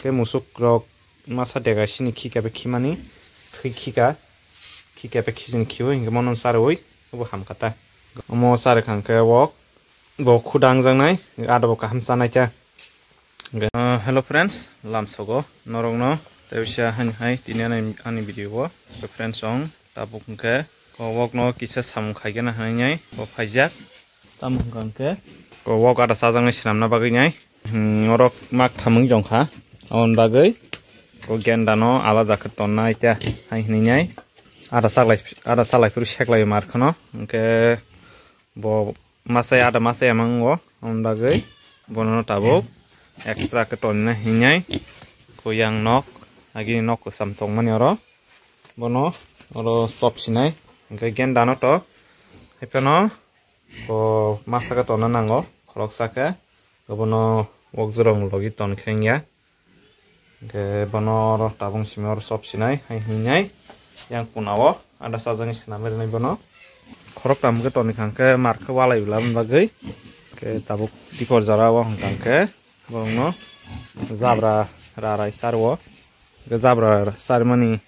ke musuk rok masa dega sini khika be khimani thui khika khika be khizin khiu hinga monon saroi bo hamkata omo sar khangke wok bo khudang jangnai adabo kaham sanai cha hello friends lamsogo norongno tebisa hai tini ani video ke friends ong tabuk ke wok no kisa sam khaigena hanai bo phaijak tam hangke ko wok ada sajang sinamna bagai nyai orok mak thamung jongkha on bagai ko genda no alada ke tonna ita hai nyai ada salai puru seklai markhano ke bo masai ada masai amang on bagai bono tabuk extra ke tonna nyai ko yang nok agi nok ko samtong mani oro bono oro sop sinai ke genda no to hepeno ko masa ke tonna nango khorok saka bono wokjrong logi ton khengya ke bono tabung simor sop sinai hai hinyai yang punawo ada sajang sinamir nai bono khorok tam ke ton khangke marke walai ulam bagai ke tabuk dikor jara wa hangke bono zabra rarai sarwo ke zabra sarmani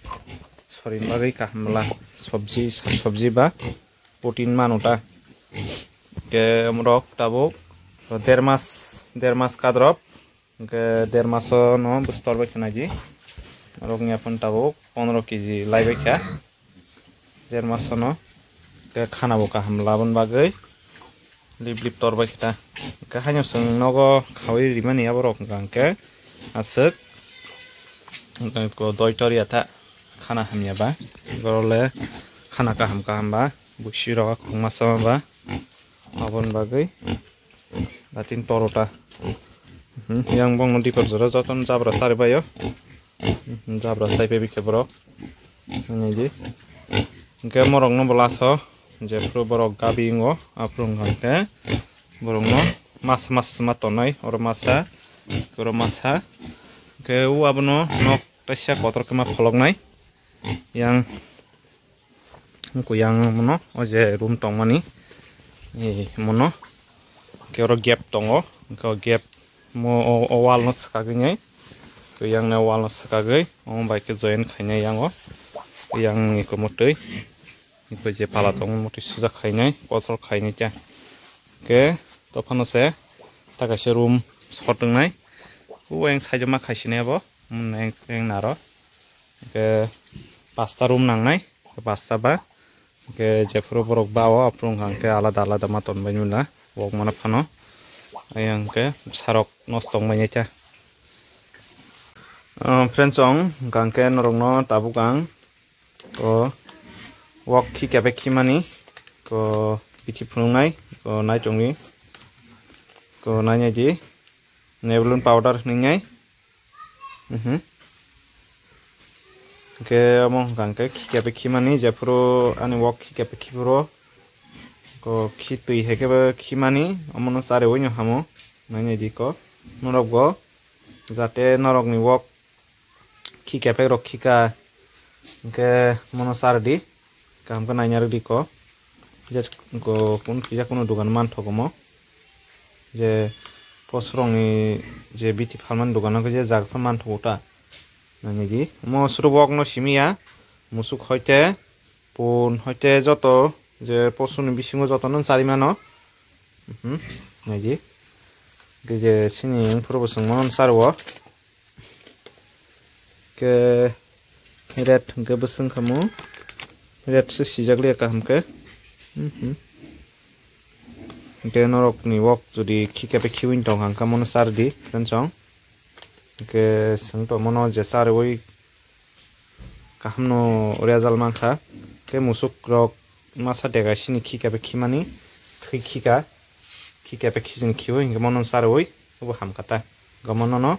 sorin bagai kahmla sabji ba protein manuta ke amrok tabuk dermas kadrop ke dermaso no bustor ba khaji roknya pun tabuk 15 kg laibe kha dermaso no ke khana bo ka hamlabon bagai lip torba kita ke hanyo sung nogo khawi rimani aborok gangke asuk ko doitori ata khana hamya ba gorole khana ka ham ba bushiro khongmasa ba abon bagai datin torota yang bong di korjora joton jabra sare bayo jabra sai pe bike bro nyeji ke morong no bolaso je pro borok gabi ngo aprung gangke borong no mas matonai or masa koro masa ke u abono nok pesya kotor kema pholoknai yang mono oje room tongmani mono ke oro gap tongo ko gap mo wall no skagnyai ko yang na wall no skagai on bai ke join khainai yango yang ko motoi ko je pala tong moti suja khainai kotor khainai cha ke to phano se taka se room sotungnai ueng saijoma khaisinai bo eng naro ke pasta room nangnai pasta ba ke jefro borok bawo aprung hangke alada maton banyuna wok mana phano ayang ke sarok nostong banyak friends ong gangke norongno tabukang ko wok ki kepe kimani ko bithi phunungnai ko naitongi ko nanya ji nebulun powder ningai ke among gangke ki kepe kimani jepro ani wok ki kepe kibro ko khitui hekebe khimani amono sare oino hamo nanya diko norok go jate norok ni wok khi kepe rok khika ke mono sardi kam ka nanya diko je ko pun kija kono dugan man thogomo je posrong ni je biti phalman dugan ko je jagfa man thogota nanya di mo suru wok no simia musuk hoite pun hoite joto je posun bisingo jotonon sarimano naji ge sini probosung mon sarwo ke red ge busung kamu red sijagli ka hamke ke norok ni wok jodi khikepe khiwin tong hangka mon sardi friendsong ke sangto mono je sarwoi kahamno rezal mangkha ke musuk rok masa dega sini khikepe khimani thui khikepe khizin khiu hinga monon saroi bo hamkata gamono no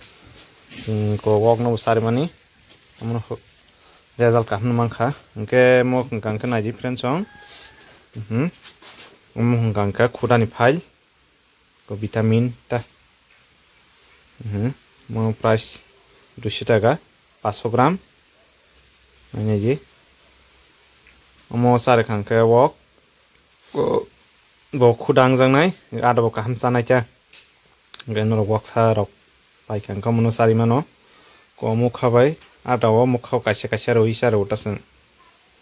ko wok no sarmani amono rezal kahnu mangkha ke mo kangka naji friends ong kangka khudani file ko vitamin ta mo price 200 টাকা 500 গ্রাম naji omo sare khangke wok bo khudang jangnai adabo kaham sanai cha genro wok sa rok pai khangka mono sari mano ko mukhabai ada o mukhaw kaisa kaisa roi sar utasang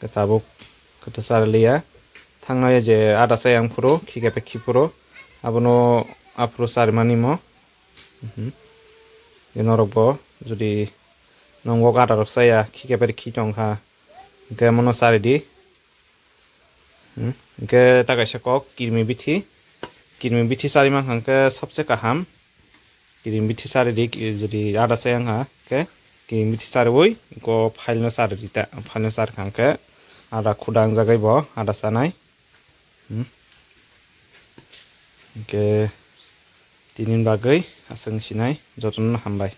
ke tabuk kata sar liya thangnaya je ada sayang puro khikape khipuro abono apro sar manimo inorokbo jodi nongo ada rok saya khikape khitongkha ke mono saridi ke tagaisa kok kirmi bithi sari mangkha सबसे kaham kirmi bithi sari dik jodi ada sayang ha ke kirmi bithi sari oi ko phailno sari dita phailno sar khangke ada khudang jagai bo ada sanai ke tinin bagai asang sinai joton hambai